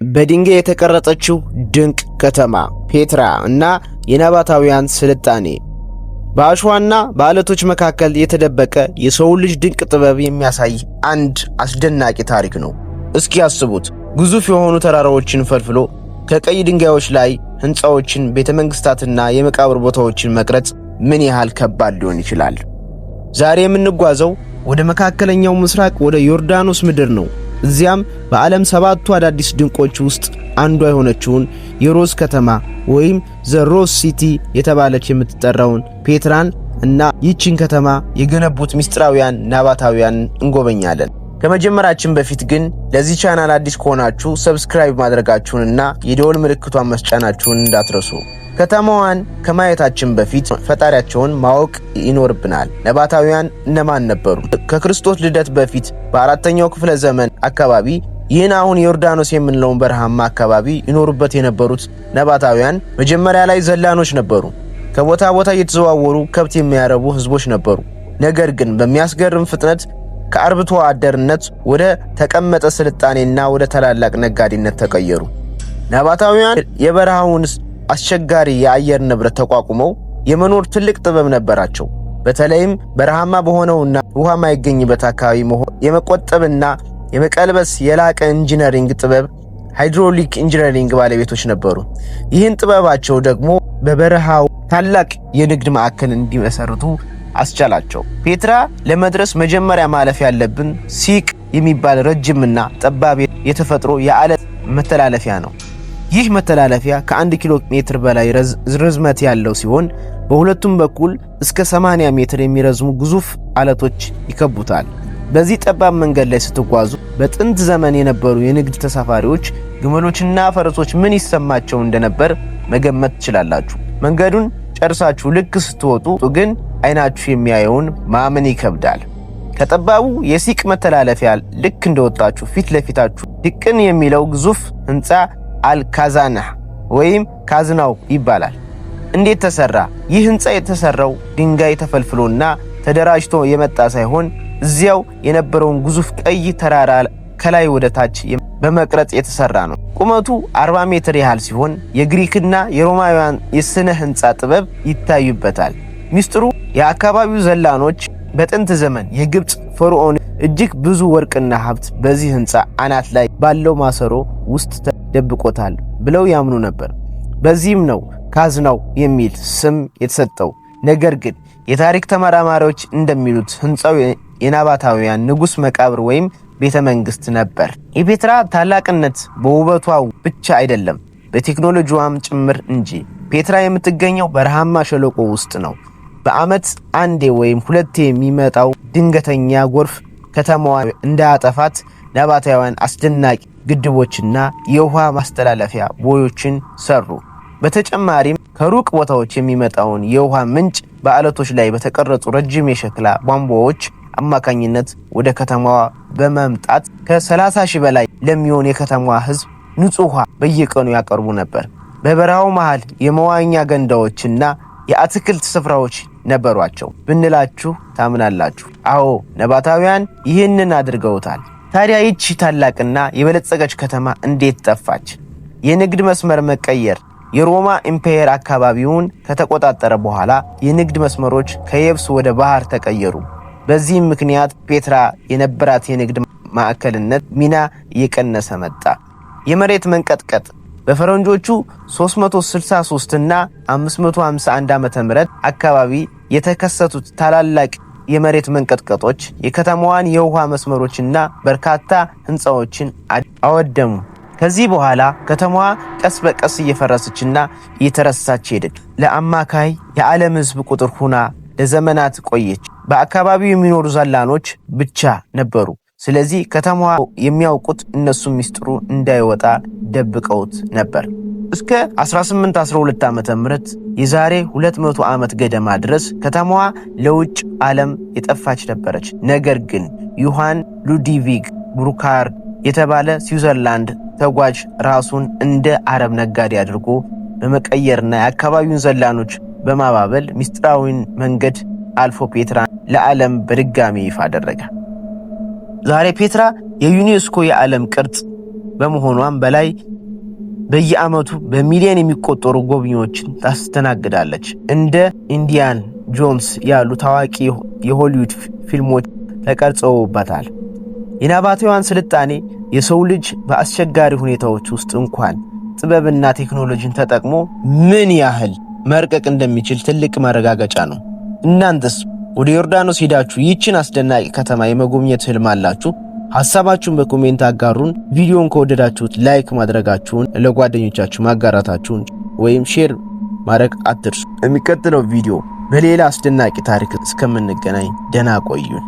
በድንጋይ የተቀረጸችው ድንቅ ከተማ ፔትራ እና የናባታውያን ስልጣኔ በአሸዋና በአለቶች መካከል የተደበቀ የሰው ልጅ ድንቅ ጥበብ የሚያሳይ አንድ አስደናቂ ታሪክ ነው። እስኪ ያስቡት፣ ግዙፍ የሆኑ ተራራዎችን ፈልፍሎ ከቀይ ድንጋዮች ላይ ህንጻዎችን፣ ቤተመንግስታትና የመቃብር ቦታዎችን መቅረጽ ምን ያህል ከባድ ሊሆን ይችላል? ዛሬ የምንጓዘው ወደ መካከለኛው ምስራቅ ወደ ዮርዳኖስ ምድር ነው። እዚያም በዓለም 7ቱ አዳዲስ ድንቆች ውስጥ አንዷ የሆነችውን የሮዝ ከተማ ወይም ዘ ሮዝ ሲቲ የተባለች የምትጠራውን ፔትራን እና ይህችን ከተማ የገነቡት ሚስጥራውያን ናባታውያን እንጎበኛለን። ከመጀመራችን በፊት ግን ለዚህ ቻናል አዲስ ከሆናችሁ ሰብስክራይብ ማድረጋችሁንና የደወል ምልክቷን መስጫናችሁን እንዳትረሱ። ከተማዋን ከማየታችን በፊት ፈጣሪያቸውን ማወቅ ይኖርብናል። ናባታውያን እነማን ነበሩ? ከክርስቶስ ልደት በፊት በአራተኛው ክፍለ ዘመን አካባቢ ይህን አሁን ዮርዳኖስ የምንለውን በረሃማ አካባቢ ይኖሩበት የነበሩት ናባታውያን መጀመሪያ ላይ ዘላኖች ነበሩ። ከቦታ ቦታ እየተዘዋወሩ ከብት የሚያረቡ ህዝቦች ነበሩ። ነገር ግን በሚያስገርም ፍጥነት ከአርብቶ አደርነት ወደ ተቀመጠ ስልጣኔና ወደ ታላላቅ ነጋዴነት ተቀየሩ። ናባታውያን የበረሃውን አስቸጋሪ የአየር ንብረት ተቋቁመው የመኖር ትልቅ ጥበብ ነበራቸው። በተለይም በረሃማ በሆነውና ውሃ ማይገኝበት አካባቢ የመቆጠብና የመቀልበስ የላቀ ኢንጂነሪንግ ጥበብ ሃይድሮሊክ ኢንጂነሪንግ ባለቤቶች ነበሩ። ይህን ጥበባቸው ደግሞ በበረሃው ታላቅ የንግድ ማዕከል እንዲመሰርቱ አስቻላቸው። ፔትራ ለመድረስ መጀመሪያ ማለፍ ያለብን ሲቅ የሚባል ረጅምና ጠባብ የተፈጥሮ የአለት መተላለፊያ ነው። ይህ መተላለፊያ ከ1 ኪሎ ሜትር በላይ ርዝመት ያለው ሲሆን በሁለቱም በኩል እስከ 80 ሜትር የሚረዝሙ ግዙፍ አለቶች ይከቡታል። በዚህ ጠባብ መንገድ ላይ ስትጓዙ በጥንት ዘመን የነበሩ የንግድ ተሳፋሪዎች ግመሎችና ፈረሶች ምን ይሰማቸው እንደነበር መገመት ትችላላችሁ። መንገዱን ጨርሳችሁ ልክ ስትወጡ ግን አይናችሁ የሚያየውን ማመን ይከብዳል። ከጠባቡ የሲቅ መተላለፊያ ልክ እንደወጣችሁ ፊት ለፊታችሁ ድቅን የሚለው ግዙፍ ህንጻ አልካዛናህ ወይም ካዝናው ይባላል። እንዴት ተሰራ? ይህ ህንጻ የተሰራው ድንጋይ ተፈልፍሎና ተደራጅቶ የመጣ ሳይሆን እዚያው የነበረውን ግዙፍ ቀይ ተራራ ከላይ ወደ ታች በመቅረጽ የተሰራ ነው። ቁመቱ 40 ሜትር ያህል ሲሆን የግሪክና የሮማውያን የስነ ህንጻ ጥበብ ይታዩበታል። ሚስጥሩ የአካባቢው ዘላኖች በጥንት ዘመን የግብጽ ፈርዖን እጅግ ብዙ ወርቅና ሀብት በዚህ ህንጻ አናት ላይ ባለው ማሰሮ ውስጥ ተደብቆታል ብለው ያምኑ ነበር። በዚህም ነው ካዝናው የሚል ስም የተሰጠው። ነገር ግን የታሪክ ተመራማሪዎች እንደሚሉት ህንጻው የናባታውያን ንጉስ መቃብር ወይም ቤተ መንግስት ነበር። የፔትራ ታላቅነት በውበቷ ብቻ አይደለም፣ በቴክኖሎጂዋም ጭምር እንጂ። ፔትራ የምትገኘው በረሃማ ሸለቆ ውስጥ ነው። በአመት አንዴ ወይም ሁለቴ የሚመጣው ድንገተኛ ጎርፍ ከተማዋ እንዳያጠፋት ናባታውያን አስደናቂ ግድቦችና የውሃ ማስተላለፊያ ቦዮችን ሰሩ። በተጨማሪም ከሩቅ ቦታዎች የሚመጣውን የውሃ ምንጭ በአለቶች ላይ በተቀረጹ ረጅም የሸክላ ቧንቧዎች አማካኝነት ወደ ከተማዋ በመምጣት ከ30 ሺህ በላይ ለሚሆን የከተማዋ ህዝብ ንጹህ ውሃ በየቀኑ ያቀርቡ ነበር። በበረሃው መሃል የመዋኛ ገንዳዎችና የአትክልት ስፍራዎች ነበሯቸው ብንላችሁ ታምናላችሁ? አዎ፣ ናባታውያን ይህንን አድርገውታል። ታዲያ ይህች ታላቅና የበለጸገች ከተማ እንዴት ጠፋች? የንግድ መስመር መቀየር። የሮማ ኢምፓየር አካባቢውን ከተቆጣጠረ በኋላ የንግድ መስመሮች ከየብስ ወደ ባህር ተቀየሩ። በዚህም ምክንያት ፔትራ የነበራት የንግድ ማዕከልነት ሚና እየቀነሰ መጣ። የመሬት መንቀጥቀጥ በፈረንጆቹ 363 እና 551 ዓመተ ምህረት አካባቢ የተከሰቱት ታላላቅ የመሬት መንቀጥቀጦች የከተማዋን የውሃ መስመሮችና በርካታ ህንጻዎችን አወደሙ። ከዚህ በኋላ ከተማዋ ቀስ በቀስ እየፈረሰችና እየተረሳች ሄደች። ለአማካይ የዓለም ህዝብ ቁጥር ሆና ለዘመናት ቆየች። በአካባቢው የሚኖሩ ዘላኖች ብቻ ነበሩ። ስለዚህ ከተማዋ የሚያውቁት እነሱ ሚስጥሩ እንዳይወጣ ደብቀውት ነበር። እስከ 1812 ዓመተ ምህረት የዛሬ 200 ዓመት ገደማ ድረስ ከተማዋ ለውጭ ዓለም የጠፋች ነበረች። ነገር ግን ዮሐን ሉዲቪግ ብሩካር የተባለ ስዊዘርላንድ ተጓዥ ራሱን እንደ አረብ ነጋዴ አድርጎ በመቀየርና የአካባቢውን ዘላኖች በማባበል ሚስጥራዊን መንገድ አልፎ ፔትራን ለዓለም በድጋሚ ይፋ አደረገ። ዛሬ ፔትራ የዩኔስኮ የዓለም ቅርስ በመሆኗም በላይ በየዓመቱ በሚሊዮን የሚቆጠሩ ጎብኚዎችን ታስተናግዳለች። እንደ ኢንዲያና ጆንስ ያሉ ታዋቂ የሆሊውድ ፊልሞች ተቀርጸውባታል። የናባቴዋን ስልጣኔ የሰው ልጅ በአስቸጋሪ ሁኔታዎች ውስጥ እንኳን ጥበብና ቴክኖሎጂን ተጠቅሞ ምን ያህል መርቀቅ እንደሚችል ትልቅ ማረጋገጫ ነው። እናንተስ ወደ ዮርዳኖስ ሄዳችሁ ይህችን አስደናቂ ከተማ የመጎብኘት ህልም አላችሁ? ሐሳባችሁን በኮሜንት አጋሩን። ቪዲዮን ከወደዳችሁት ላይክ ማድረጋችሁን፣ ለጓደኞቻችሁ ማጋራታችሁን ወይም ሼር ማድረግ አትርሱ። የሚቀጥለው ቪዲዮ በሌላ አስደናቂ ታሪክ እስከምንገናኝ ደህና ቆዩን።